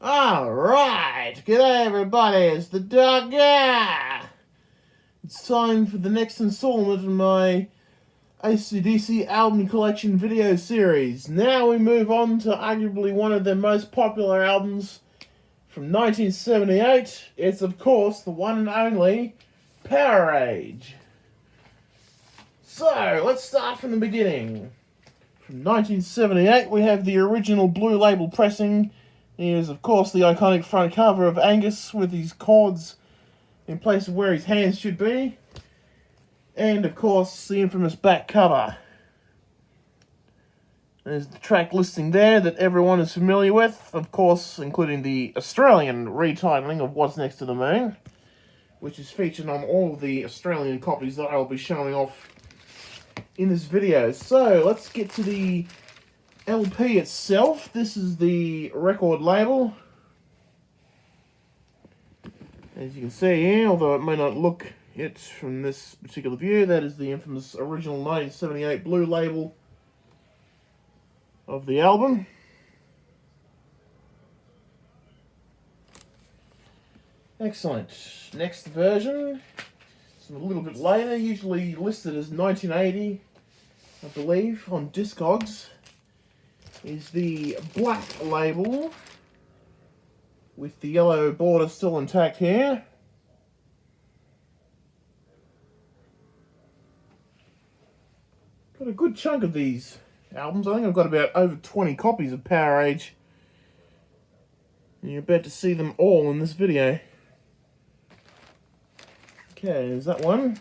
Alright, g'day everybody, it's the Doga! It's time for the next installment in my AC/DC album collection video series. Now we move on to arguably one of their most popular albums from 1978. It's of course the one and only Powerage. So, let's start from the beginning. From 1978 we have the original Blue Label pressing. Here's, of course, the iconic front cover of Angus with his cords in place of where his hands should be. And, of course, the infamous back cover. There's the track listing there that everyone is familiar with, of course, including the Australian retitling of What's Next to the Moon, which is featured on all of the Australian copies that I will be showing off in this video. So, let's get to the LP itself. This is the record label. As you can see here, although it may not look it from this particular view, that is the infamous original 1978 Blue Label of the album. Excellent. Next version, it's a little bit later, usually listed as 1980, I believe, on Discogs, is the black label with the yellow border still intact here. Got a good chunk of these albums. I think I've got about over 20 copies of Powerage, and you're about to see them all in this video. Okay, there's that one.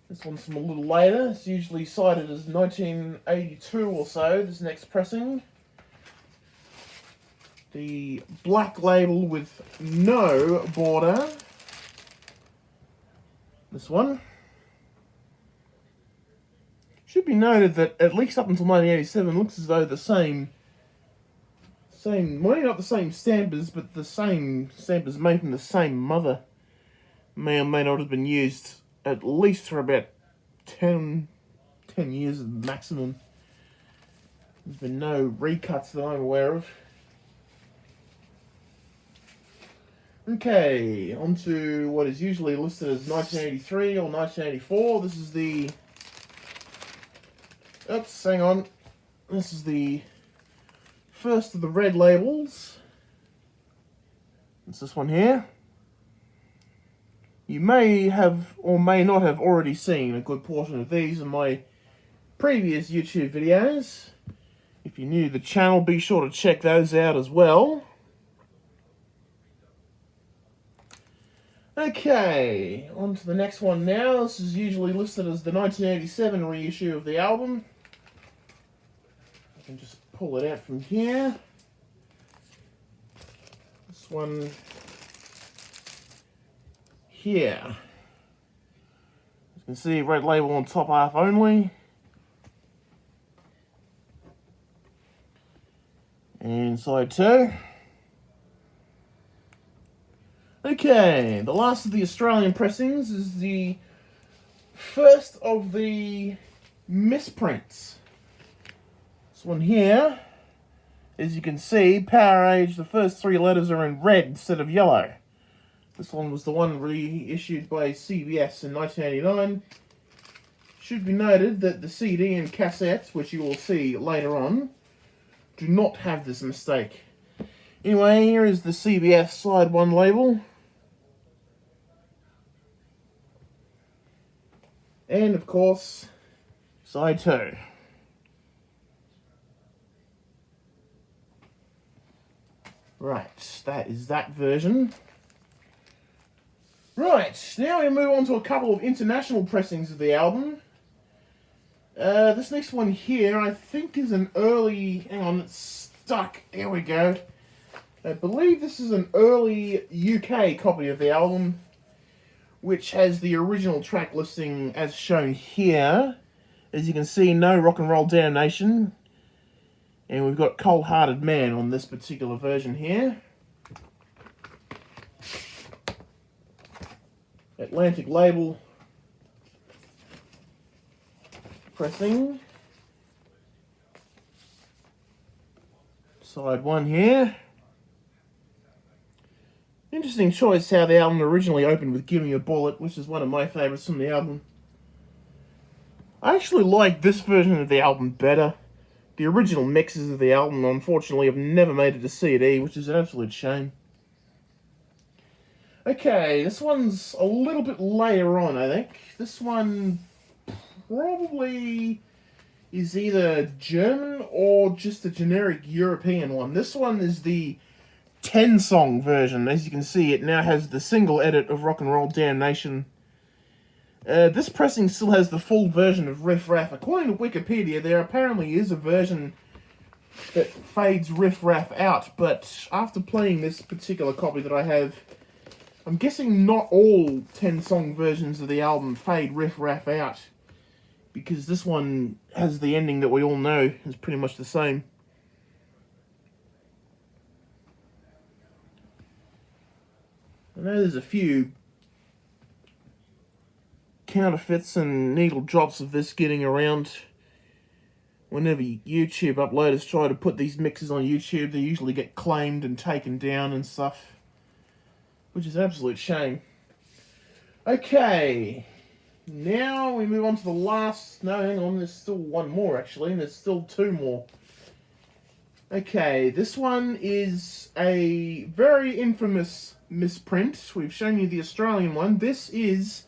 This one's from a little later. It's usually cited as 1982 or so, this next pressing. The black label with no border. This one. Should be noted that at least up until 1987 looks as though the same, well, not the same stampers, but the same stampers made from the same mother may or may not have been used at least for about 10 years maximum. There's been no recuts that I'm aware of. Okay, on to what is usually listed as 1983 or 1984. This is the... Oops, hang on. This is the first of the red labels. It's this one here. You may have or may not have already seen a good portion of these in my previous YouTube videos. If you're new to the channel, be sure to check those out as well. Okay, on to the next one now. This is usually listed as the 1987 reissue of the album. I can just pull it out from here. This one here. As you can see, red label on top half only. And side two. Okay, the last of the Australian pressings is the first of the misprints. This one here, as you can see, Powerage, the first three letters are in red instead of yellow. This one was the one reissued by CBS in 1989. Should be noted that the CD and cassettes, which you will see later on, do not have this mistake. Anyway, here is the CBS side 1 label. And, of course, side 2. Right, that is that version. Right, now we move on to a couple of international pressings of the album. This next one here, I think is an early... Hang on, it's stuck. Here we go. I believe this is an early UK copy of the album, which has the original track listing as shown here. As you can see, no Rock and Roll Damnation. And we've got Cold Hearted Man on this particular version here. Atlantic label pressing. Side 1 here. Interesting choice how the album originally opened with Give Me a Bullet, which is one of my favourites from the album. I actually like this version of the album better. The original mixes of the album, unfortunately, have never made it to CD, which is an absolute shame. Okay, this one's a little bit later on, I think. This one probably is either German or just a generic European one. This one is the 10-song version. As you can see, it now has the single edit of Rock and Roll Damnation. This pressing still has the full version of Riff Raff. According to Wikipedia, there apparently is a version that fades Riff Raff out, but after playing this particular copy that I have, I'm guessing not all 10-song versions of the album fade Riff Raff out, because this one has the ending that we all know is pretty much the same. I know there's a few counterfeits and needle drops of this getting around. Whenever YouTube uploaders try to put these mixes on YouTube, they usually get claimed and taken down and stuff, which is an absolute shame. Okay, now we move on to the last... No, hang on, there's still one more actually, and there's still two more. Okay, this one is a very infamous misprint. We've shown you the Australian one. This is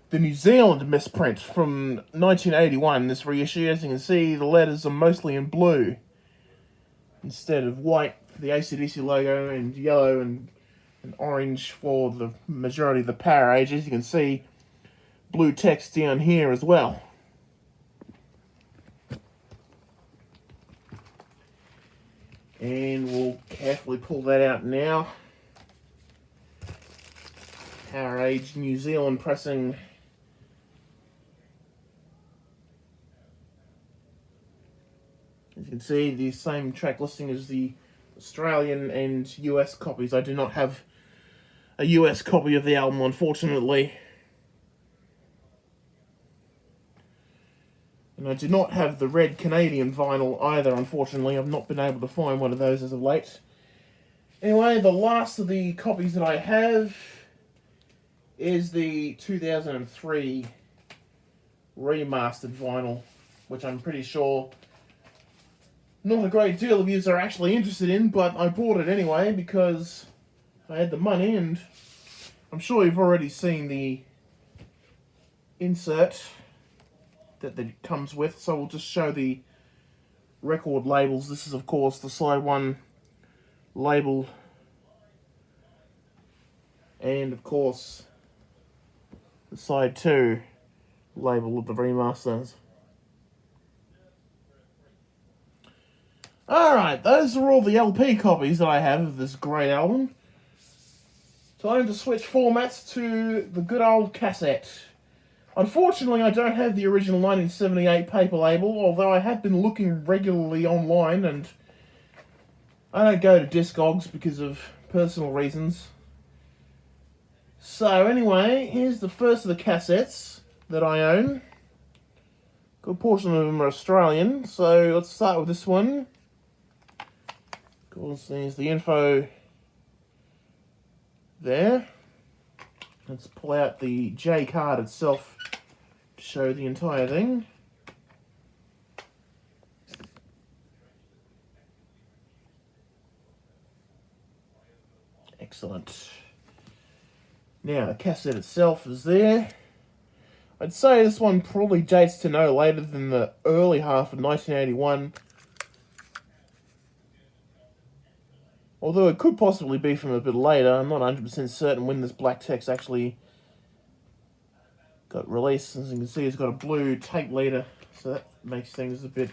the New Zealand misprint from 1981, this reissue. As you can see, the letters are mostly in blue instead of white for the AC/DC logo, and yellow and orange for the majority of the Powerage. As you can see, blue text down here as well. And we'll carefully pull that out now. Powerage New Zealand pressing. As you can see, the same track listing as the Australian and US copies. I do not have a US copy of the album, unfortunately. And I do not have the red Canadian vinyl either, unfortunately. I've not been able to find one of those as of late. Anyway, the last of the copies that I have is the 2003 remastered vinyl, which I'm pretty sure not a great deal of you are actually interested in, but I bought it anyway because I had the money, and I'm sure you've already seen the insert that it comes with, so we'll just show the record labels. This is, of course, the side 1 label, and of course the side 2 label of the remasters. Alright, those are all the LP copies that I have of this great album. Time to switch formats to the good old cassette. Unfortunately, I don't have the original 1978 paper label, although I have been looking regularly online, and I don't go to Discogs because of personal reasons. So anyway, here's the first of the cassettes that I own. Good portion of them are Australian, so let's start with this one. Of course, there's the info there. Let's pull out the J card itself to show the entire thing. Excellent. Now, the cassette itself is there. I'd say this one probably dates to no later than the early half of 1981. Although it could possibly be from a bit later. I'm not 100% certain when this black text actually got released. As you can see, it's got a blue tape leader, so that makes things a bit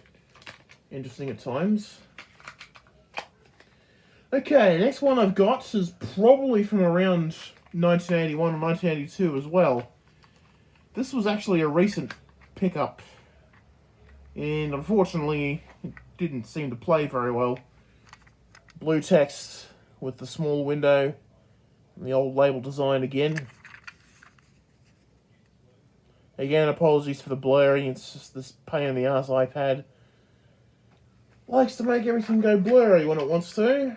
interesting at times. Okay, next one I've got is probably from around 1981 or 1982 as well. This was actually a recent pickup, and unfortunately it didn't seem to play very well. Blue text with the small window and the old label design again. Again, apologies for the blurring, it's just this pain in the ass iPad. likes to make everything go blurry when it wants to.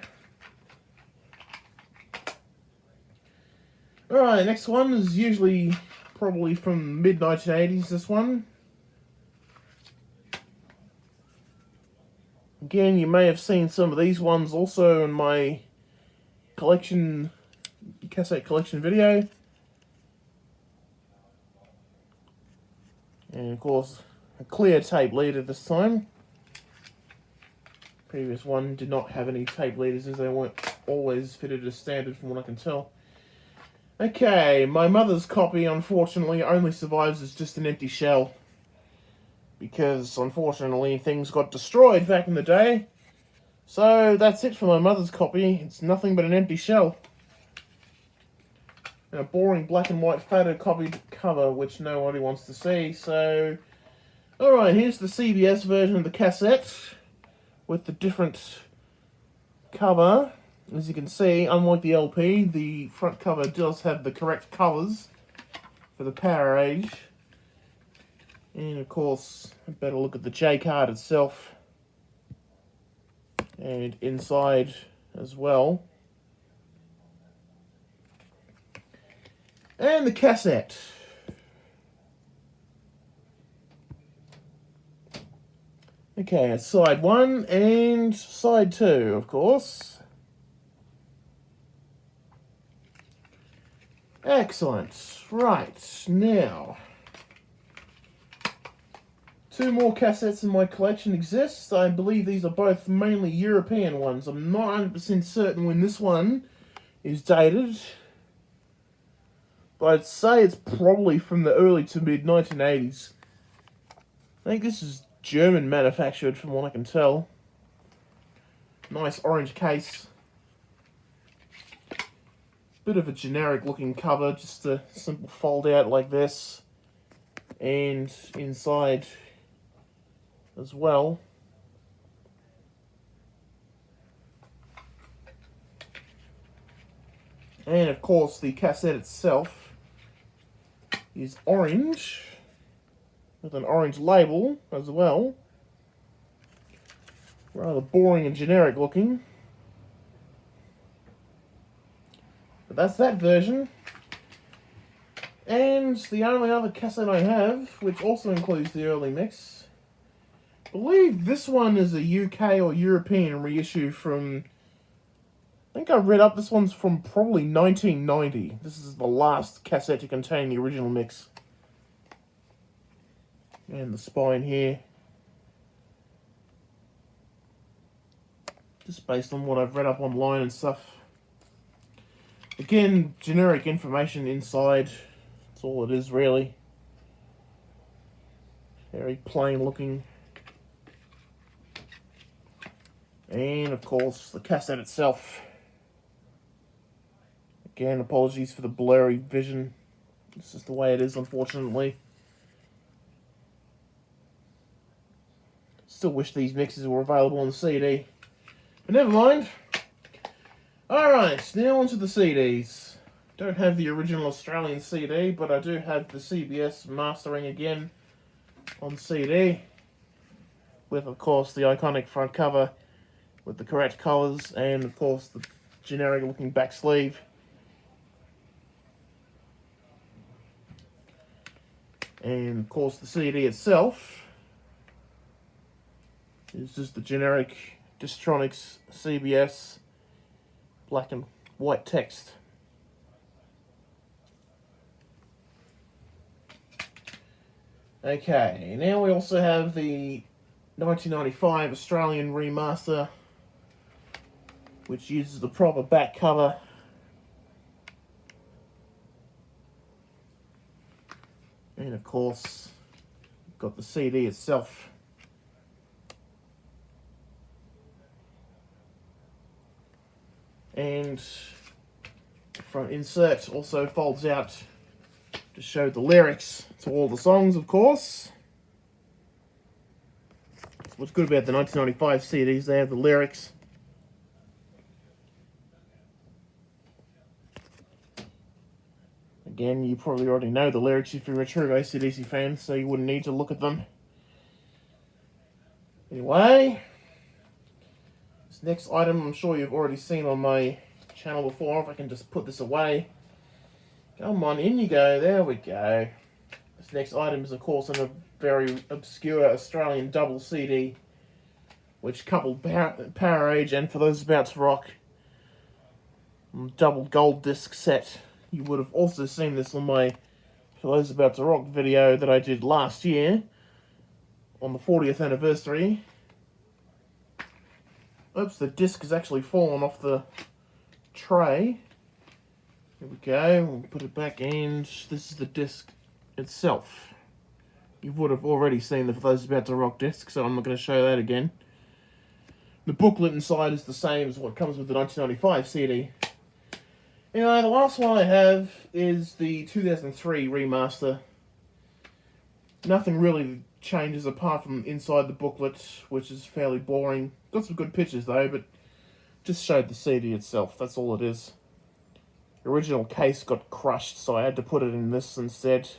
Alright, next one is usually probably from mid-1980s, this one. Again, you may have seen some of these ones also in my cassette collection video. And of course, a clear tape leader this time. Previous one did not have any tape leaders, as they weren't always fitted as standard from what I can tell. Okay, my mother's copy unfortunately only survives as just an empty shell. Because unfortunately things got destroyed back in the day. So that's it for my mother's copy. It's nothing but an empty shell. And a boring black and white photocopied cover which nobody wants to see. So, alright, here's the CBS version of the cassette with the different cover. As you can see, unlike the LP, the front cover does have the correct colours for the Powerage. And of course, a better look at the J card itself. And inside as well. And the cassette. Okay, it's side 1 and side 2, of course. Excellent. Right, now, 2 more cassettes in my collection exist. I believe these are both mainly European ones. I'm not 100% certain when this one is dated, but I'd say it's probably from the early to mid-1980s. I think this is German manufactured from what I can tell. Nice orange case. Bit of a generic looking cover, just a simple fold out like this. And inside as well. And of course the cassette itself is orange, with an orange label as well. Rather boring and generic looking. But that's that version. And the only other cassette I have, which also includes the early mix, I believe this one is a UK or European reissue from, I think I read up, this one's from probably 1990. This is the last cassette to contain the original mix. And the spine here. Just based on what I've read up online and stuff. Again, generic information inside. That's all it is, really. Very plain looking. And, of course, the cassette itself. Again, apologies for the blurry vision. This is the way it is, unfortunately. Still wish these mixes were available on the CD. But never mind. Alright, now onto the CDs. Don't have the original Australian CD, but I do have the CBS mastering again on CD. With, of course, the iconic front cover with the correct colours and, of course, the generic looking back sleeve. And, of course, the CD itself is just the generic Distronics CBS black and white text. Okay, now we also have the 1995 Australian remaster, which uses the proper back cover. And of course, got the CD itself. And the front insert also folds out to show the lyrics to all the songs, of course. What's good about the 1995 CDs, they have the lyrics. Again, you probably already know the lyrics if you're a true AC/DC fan, so you wouldn't need to look at them. Anyway, Next item I'm sure you've already seen on my channel before. If I can just put this away. Come on, in you go. There we go. This next item is, of course, in a very obscure Australian double CD, which coupled Powerage and For Those About to Rock double gold disc set. You would have also seen this on my For Those About to Rock video that I did last year on the 40th anniversary. Oops, the disc has actually fallen off the tray. Here we go, we'll put it back in. This is the disc itself. You would have already seen the For Those About to Rock disc, so I'm not going to show that again. The booklet inside is the same as what comes with the 1995 CD. Anyway, the last one I have is the 2003 remaster. Nothing really changes apart from inside the booklet, which is fairly boring. Got some good pictures though, but just showed the CD itself, that's all it is. The original case got crushed, so I had to put it in this instead.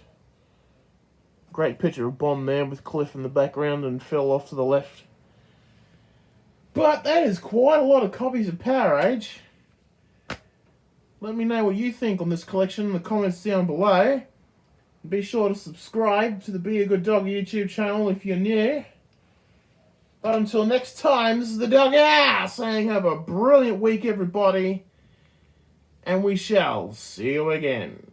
Great picture of Bond there with Cliff in the background and Phil off to the left. But that is quite a lot of copies of Powerage. Let me know what you think on this collection in the comments down below. Be sure to subscribe to the Be a Good Dog YouTube channel if you're new. But until next time, this is the Doga saying have a brilliant week, everybody. And we shall see you again.